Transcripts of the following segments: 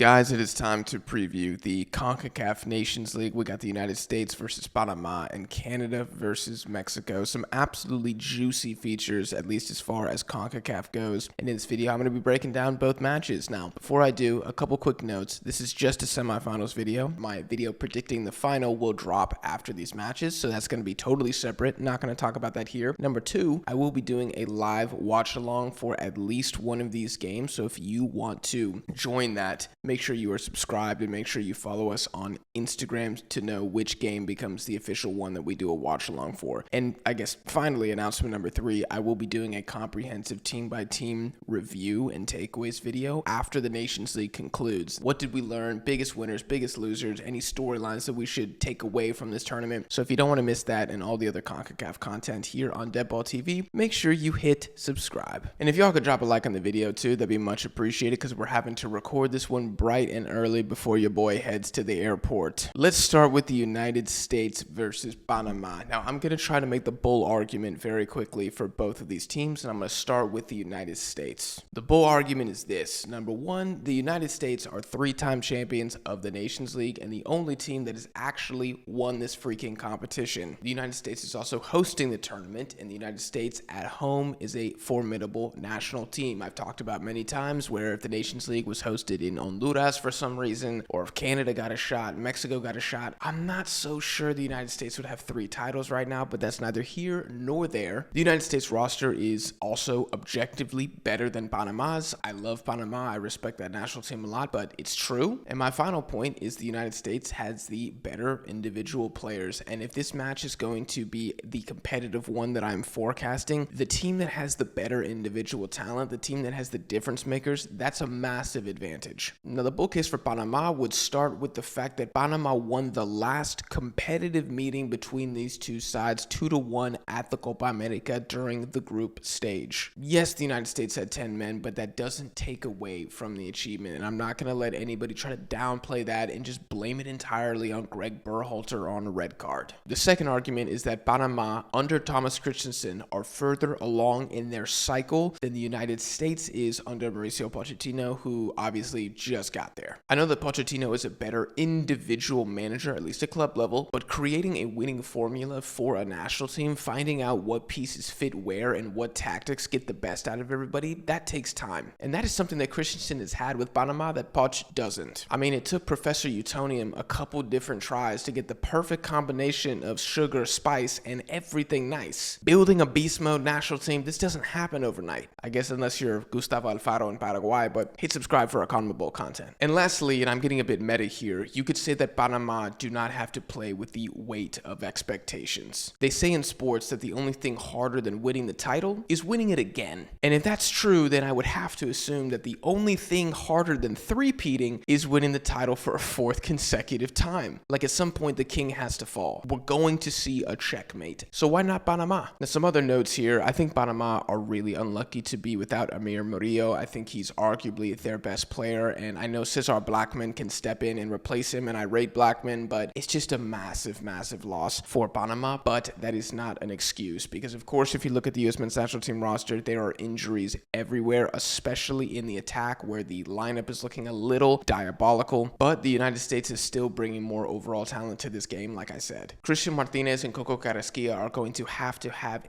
Guys, it is time to preview the Concacaf Nations League. We got the United States versus Panama and Canada versus Mexico. Some absolutely juicy features, at least as far as Concacaf goes. And in this video, I'm going to be breaking down both matches. Now, before I do, a couple quick notes. This is just a semifinals video. My video predicting the final will drop after these matches, so that's going to be totally separate. Not going to talk about that here. Number two, I will be doing a live watch along for at least one of these games. So if you want to join that, make sure you are subscribed and make sure you follow us on Instagram to know which game becomes the official one that we do a watch along for. And I guess finally, announcement number three, I will be doing a comprehensive team by team review and takeaways video after the Nations League concludes. What did we learn? Biggest winners, biggest losers, any storylines that we should take away from this tournament. So if you don't want to miss that and all the other CONCACAF content here on Deadball TV, make sure you hit subscribe. And if y'all could drop a like on the video too, that'd be much appreciated because we're having to record this one bright and early before your boy heads to the airport. Let's start with the United States versus Panama. Now, I'm going to try to make the bull argument very quickly for both of these teams, and I'm going to start with the United States. The bull argument is this. Number one, the United States are three-time champions of the Nations League and the only team that has actually won this freaking competition. The United States is also hosting the tournament, and the United States at home is a formidable national team. I've talked about many times where if the Nations League was hosted in Honduras for some reason, or if Canada got a shot, Mexico got a shot, I'm not so sure the United States would have three titles right now, but that's neither here nor there. The United States roster is also objectively better than Panama's. I love Panama. I respect that national team a lot, but it's true. And my final point is the United States has the better individual players. And if this match is going to be the competitive one that I'm forecasting, the team that has the better individual talent, the team that has the difference makers, that's a massive advantage. Now, the bull case for Panama would start with the fact that Panama won the last competitive meeting between these two sides 2-1 at the Copa America during the group stage. Yes, the United States had 10 men, but that doesn't take away from the achievement, and I'm not going to let anybody try to downplay that and just blame it entirely on Greg Berhalter on a red card. The second argument is that Panama, under Thomas Christensen, are further along in their cycle than the United States is under Mauricio Pochettino, who obviously just got there. I know that Pochettino is a better individual manager, at least at club level, but creating a winning formula for a national team, finding out what pieces fit where and what tactics get the best out of everybody, that takes time. And that is something that Christensen has had with Panama that Poch doesn't. I mean, it took Professor Utonium a couple different tries to get the perfect combination of sugar, spice, and everything nice. Building a beast mode national team, this doesn't happen overnight. I guess unless you're Gustavo Alfaro in Paraguay, but hit subscribe for CONMEBOL content. And lastly, and I'm getting a bit meta here, you could say that Panama do not have to play with the weight of expectations. They say in sports that the only thing harder than winning the title is winning it again. And if that's true, then I would have to assume that the only thing harder than three-peating is winning the title for a fourth consecutive time. Like at some point, the king has to fall. We're going to see a checkmate. So why not Panama? Now, some other notes here. I think Panama are really unlucky to be without Amir Murillo. I think he's arguably their best player, and I know Cesar Blackman can step in and replace him, and I rate Blackman, but it's just a massive, massive loss for Panama. But that is not an excuse, because of course, if you look at the U.S. men's national team roster, there are injuries everywhere, especially in the attack where the lineup is looking a little diabolical. But the United States is still bringing more overall talent to this game, like I said. Christian Martinez and Coco Carrasquilla are going to have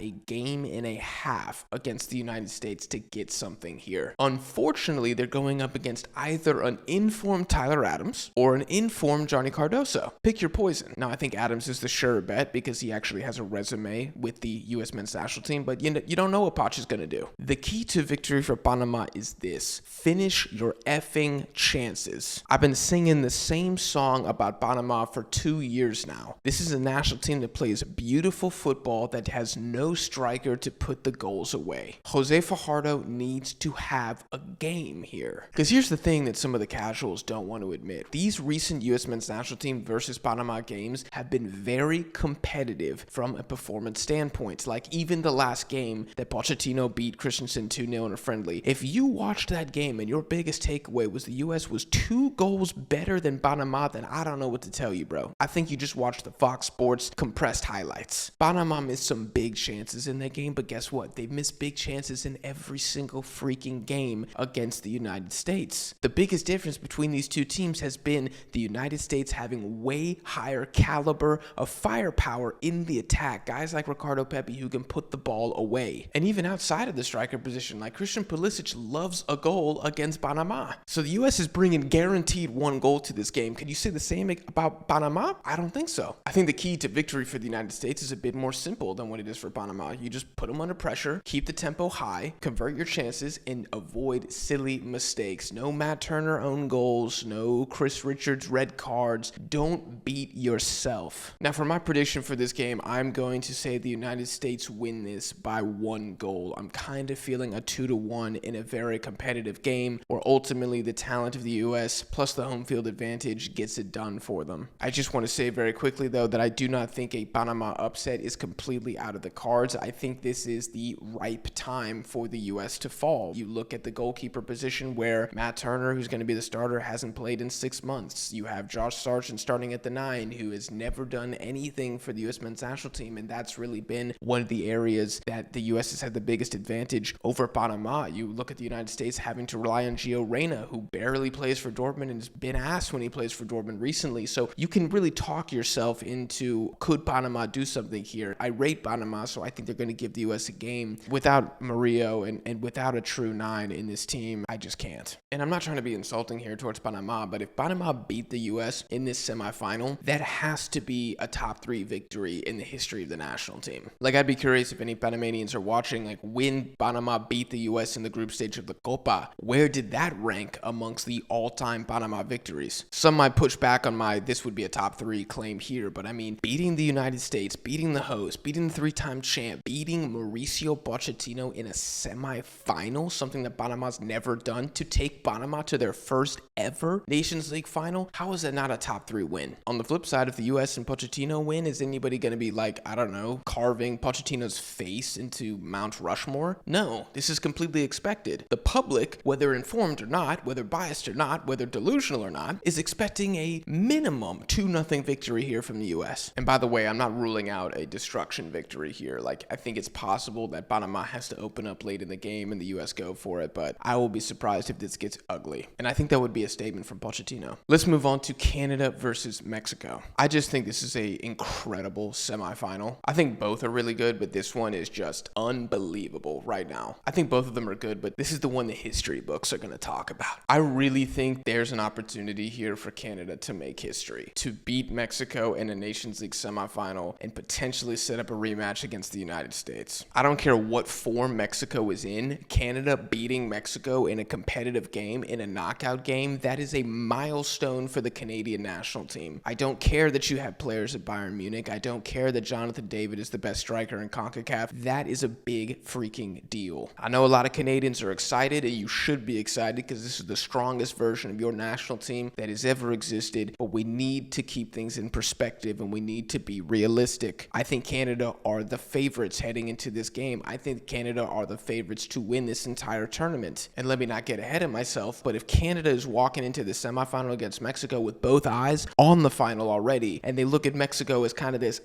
a game and a half against the United States to get something here. Unfortunately, they're going up against either an informed Tyler Adams or an informed Johnny Cardoso. Pick your poison. Now, I think Adams is the sure bet because he actually has a resume with the U.S. men's national team, but you don't know what Poch is going to do. The key to victory for Panama is this: finish your effing chances. I've been singing the same song about Panama for 2 years now. This is a national team that plays beautiful football that has no striker to put the goals away. Jose Fajardo needs to have a game here. Because here's the thing that some of the casuals don't want to admit. These recent U.S. men's national team versus Panama games have been very competitive from a performance standpoint. Like even the last game that Pochettino beat Christensen 2-0 in a friendly. If you watched that game and your biggest takeaway was the U.S. was 2 goals better than Panama, then I don't know what to tell you, bro. I think you just watched the Fox Sports compressed highlights. Panama missed some big chances in that game, but guess what? They've missed big chances in every single freaking game against the United States. The biggest biggest difference between these two teams has been the United States having way higher caliber of firepower in the attack. Guys like Ricardo Pepi who can put the ball away. And even outside of the striker position, like Christian Pulisic loves a goal against Panama. So the U.S. is bringing guaranteed one goal to this game. Can you say the same about Panama? I don't think so. I think the key to victory for the United States is a bit more simple than what it is for Panama. You just put them under pressure, keep the tempo high, convert your chances, and avoid silly mistakes. No Matt Turner own goals, no Chris Richards red cards. Don't beat yourself. Now for my prediction for this game, I'm going to say the United States win this by 1 goal. I'm kind of feeling a 2-1 in a very competitive game where ultimately the talent of the U.S. plus the home field advantage gets it done for them. I just want to say very quickly though that I do not think a Panama upset is completely out of the cards. I think this is the ripe time for the U.S. to fall. You look at the goalkeeper position where Matt Turner, who's going to be the starter, hasn't played in 6 months. You have Josh Sargent starting at the 9, who has never done anything for the U.S. men's national team, and that's really been one of the areas that the U.S. has had the biggest advantage over Panama. You look at the United States having to rely on Gio Reyna, who barely plays for Dortmund and has been asked when he plays for Dortmund recently. So you can really talk yourself into, could Panama do something here? I rate Panama, so I think they're going to give the U.S. a game. Without Murillo and without a true 9 in this team, I just can't. And I'm not trying to be insulting here towards Panama, but if Panama beat the U.S. in this semifinal, that has to be a top 3 victory in the history of the national team. Like, I'd be curious if any Panamanians are watching, like, when Panama beat the U.S. in the group stage of the Copa, where did that rank amongst the all-time Panama victories? Some might push back on my this would be a top 3 claim here, but I mean, beating the United States, beating the host, beating the 3-time champ, beating Mauricio Pochettino in a semifinal, something that Panama's never done, to take Panama to their first ever Nations League final, how is that not a top 3 win? On the flip side, if the U.S. and Pochettino win, is anybody going to be like, I don't know, carving Pochettino's face into Mount Rushmore? No, this is completely expected. The public, whether informed or not, whether biased or not, whether delusional or not, is expecting a minimum 2-0 victory here from the U.S. And by the way, I'm not ruling out a destruction victory here. Like, I think it's possible that Panama has to open up late in the game and the U.S. go for it, but I will be surprised if this gets ugly. And I think that would be a statement from Pochettino. Let's move on to Canada versus Mexico. I just think this is a incredible semifinal. I think both are really good, but this one is just unbelievable right now. I think both of them are good, but this is the one the history books are going to talk about. I really think there's an opportunity here for Canada to make history, to beat Mexico in a Nations League semifinal and potentially set up a rematch against the United States. I don't care what form Mexico is in, Canada beating Mexico in a competitive game, in a knockout game, that is a milestone for the Canadian national team. I don't care that you have players at Bayern Munich. I don't care that Jonathan David is the best striker in Concacaf. That is a big freaking deal. I know a lot of Canadians are excited, and you should be excited because this is the strongest version of your national team that has ever existed, but we need to keep things in perspective and we need to be realistic. I think Canada are the favorites heading into this game. I think Canada are the favorites to win this entire tournament. And let me not get ahead of myself, but if Canada is walking into the semifinal against Mexico with both eyes on the final already, and they look at Mexico as kind of this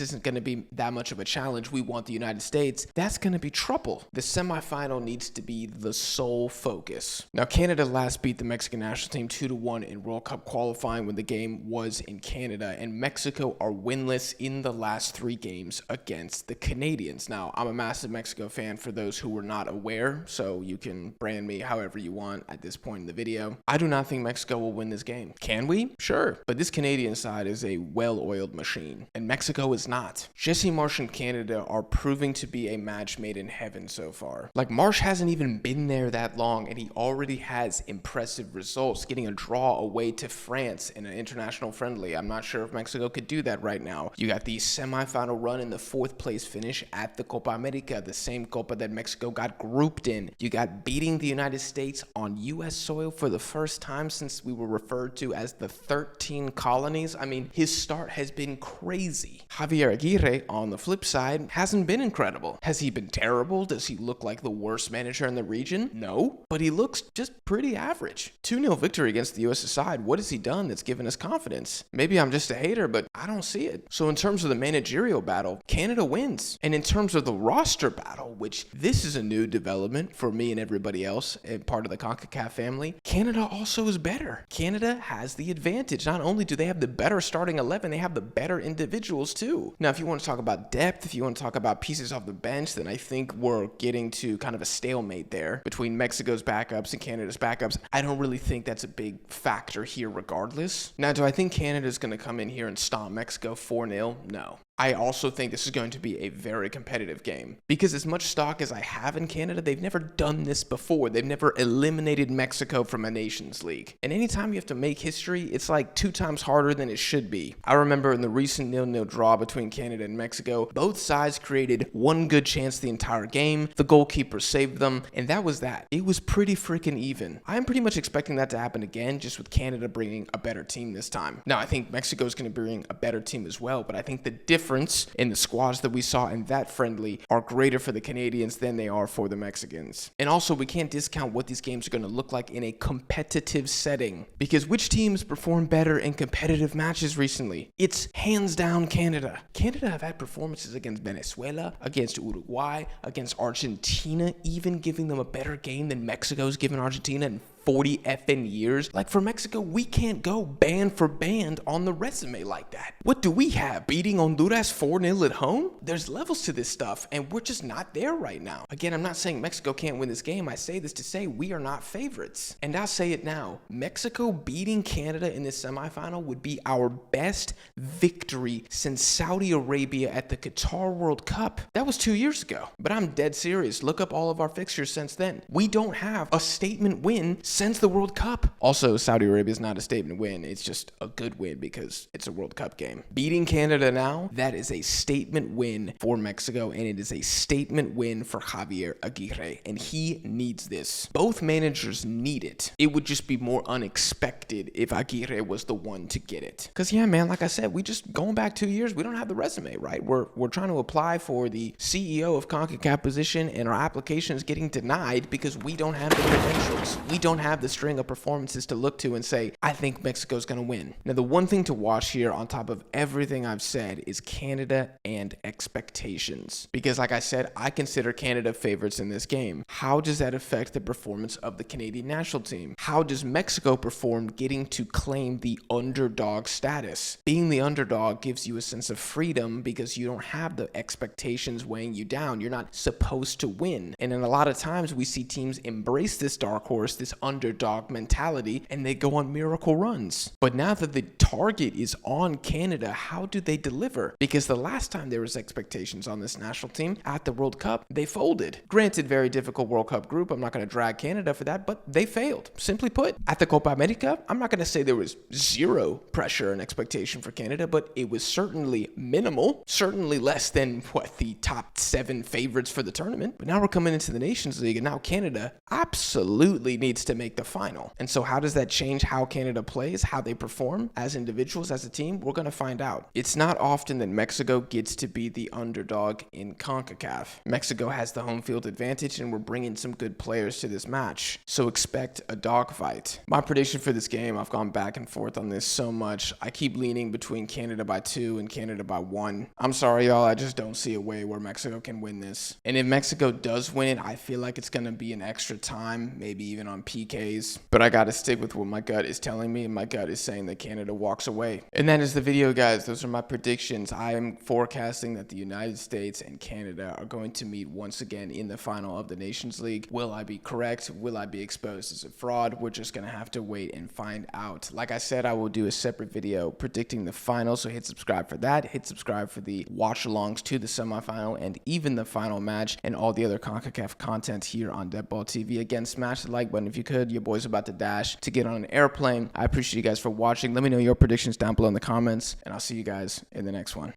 isn't going to be that much of a challenge, we want the United States, that's going to be trouble. The semifinal needs to be the sole focus. Now, Canada last beat the Mexican national team 2-1 in World Cup qualifying when the game was in Canada, and Mexico are winless in the last 3 games against the Canadians. Now, I'm a massive Mexico fan for those who were not aware, so you can brand me however you want at this point in the video. I do not think Mexico will win this game. Can we? Sure. But this Canadian side is a well-oiled machine, and Mexico is not. Jesse Marsch and Canada are proving to be a match made in heaven so far. Like, Marsch hasn't even been there that long, and he already has impressive results, getting a draw away to France in an international friendly. I'm not sure if Mexico could do that right now. You got the semifinal run in the 4th place finish at the Copa America, the same Copa that Mexico got grouped in. You got beating the United States on U.S. soil for the first time since we were referred to as the 13 colonies. I mean, his start has been crazy. Javier Aguirre, on the flip side, hasn't been incredible. Has he been terrible? Does he look like the worst manager in the region? No, but he looks just pretty average. 2-0 victory against the U.S. side. What has he done that's given us confidence? Maybe I'm just a hater, but I don't see it. So in terms of the managerial battle, Canada wins. And in terms of the roster battle, which this is a new development for me and everybody else, and part of the Concacaf family, say Canada also is better. Canada has the advantage. Not only do they have the better starting 11, they have the better individuals too. Now, if you want to talk about depth, if you want to talk about pieces off the bench, then I think we're getting to kind of a stalemate there between Mexico's backups and Canada's backups. I don't really think that's a big factor here regardless. Now, do I think Canada's going to come in here and stomp Mexico 4-0? No. I also think this is going to be a very competitive game because as much stock as I have in Canada, they've never done this before. They've never eliminated Mexico from a Nations League. And anytime you have to make history, it's like 2 times harder than it should be. I remember in the recent 0-0 draw between Canada and Mexico, both sides created one good chance the entire game. The goalkeeper saved them, and that was that. It was pretty freaking even. I'm pretty much expecting that to happen again, just with Canada bringing a better team this time. Now, I think Mexico is going to bring a better team as well, but I think the difference in the squads that we saw in that friendly are greater for the Canadians than they are for the Mexicans. And also, we can't discount what these games are going to look like in a competitive setting, because which teams perform better in competitive matches recently? It's hands down Canada. Canada have had performances against Venezuela, against Uruguay, against Argentina, even giving them a better game than Mexico's given Argentina in 40 effing years. Like, for Mexico, we can't go band for band on the resume like that. What do we have? Beating Honduras 4-0 at home? There's levels to this stuff, and we're just not there right now. Again, I'm not saying Mexico can't win this game. I say this to say we are not favorites. And I'll say it now. Mexico beating Canada in this semifinal would be our best victory since Saudi Arabia at the Qatar World Cup. That was 2 years ago. But I'm dead serious. Look up all of our fixtures since then. We don't have a statement win since the World Cup. Also, Saudi Arabia is not a statement win. It's just a good win because it's a World Cup game. Beating Canada now, that is a statement win for Mexico, and it is a statement win for Javier Aguirre, and he needs this. Both managers need it. It would just be more unexpected if Aguirre was the one to get it. Because, yeah, man, like I said, we just, going back 2 years, we don't have the resume, right? We're trying to apply for the CEO of Concacaf position, and our application is getting denied because we don't have the credentials. We don't have the string of performances to look to and say, I think Mexico's going to win. Now, the one thing to watch here on top of everything I've said is Canada and expectations. Because like I said, I consider Canada favorites in this game. How does that affect the performance of the Canadian national team? How does Mexico perform getting to claim the underdog status? Being the underdog gives you a sense of freedom because you don't have the expectations weighing you down. You're not supposed to win. And in a lot of times we see teams embrace this dark horse, this underdog mentality, and they go on miracle runs. But now that the target is on Canada, how do they deliver? Because the last time there was expectations on this national team at the World Cup, they folded. Granted, very difficult World Cup group. I'm not going to drag Canada for that, but they failed. Simply put, at the Copa America, I'm not going to say there was zero pressure and expectation for Canada, but it was certainly minimal, certainly less than the top 7 favorites for the tournament. But now we're coming into the Nations League, and now Canada absolutely needs to make the final. And so how does that change how Canada plays, how they perform as individuals, as a team? We're going to find out. It's not often that Mexico gets to be the underdog in CONCACAF. Mexico has the home field advantage, and we're bringing some good players to this match. So expect a dogfight. My prediction for this game, I've gone back and forth on this so much. I keep leaning between Canada by 2 and Canada by 1. I'm sorry, y'all. I just don't see a way where Mexico can win this. And if Mexico does win it, I feel like it's going to be an extra time, maybe even on PKs. But I got to stick with what my gut is telling me, and my gut is saying that Canada walks away. And that is the video, guys. Those are my predictions. I am forecasting that the United States and Canada are going to meet once again in the final of the Nations League. Will I be correct? Will I be exposed as a fraud? We're just going to have to wait and find out. Like I said, I will do a separate video predicting the final, so hit subscribe for that. Hit subscribe for the watch-alongs to the semifinal and even the final match and all the other CONCACAF content here on Deadball TV. Again, smash the like button if you could. Your boy's about to dash to get on an airplane. I appreciate you guys for watching. Let me know your predictions down below in the comments, and I'll see you guys in the next one.